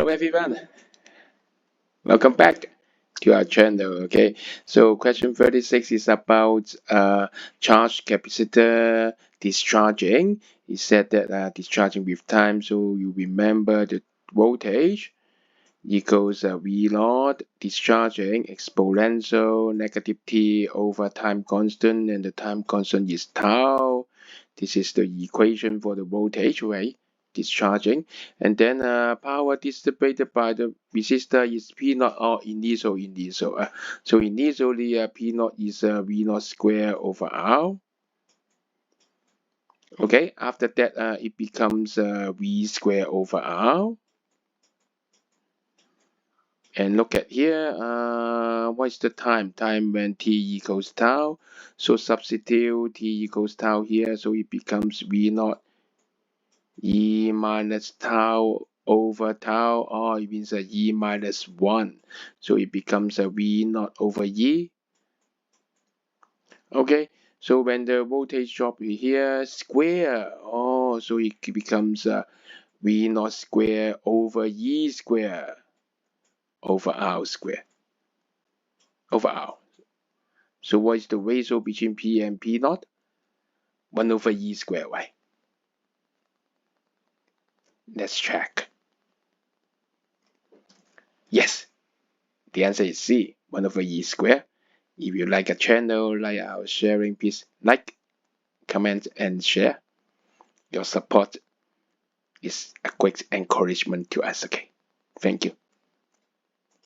Hello everyone, welcome back to our channel. Okay, so question 36 is about charge capacitor discharging. It said that discharging with time, so you remember the voltage equals V naught discharging exponential negative T over time constant, and the time constant is tau. This is the equation for the voltage, right? Discharging, and then power dissipated by the resistor is P naught or initial. So initially P naught is V naught square over R. Okay, after that it becomes V square over R. And look at here, what is the time? Time when t equals tau. So substitute t equals tau here, so it becomes V naught e minus tau over tau, or it means e minus 1. So it becomes a V naught over e. Okay, so when the voltage drop here, square, so it becomes V naught square over e square over r square over r. So what is the ratio between P and P naught? 1 over E squared, right? Let's check. Yes, the answer is C, 1 over E squared. If you like a channel, like our sharing, please like, comment, and share. Your support is a great encouragement to us, okay? Thank you.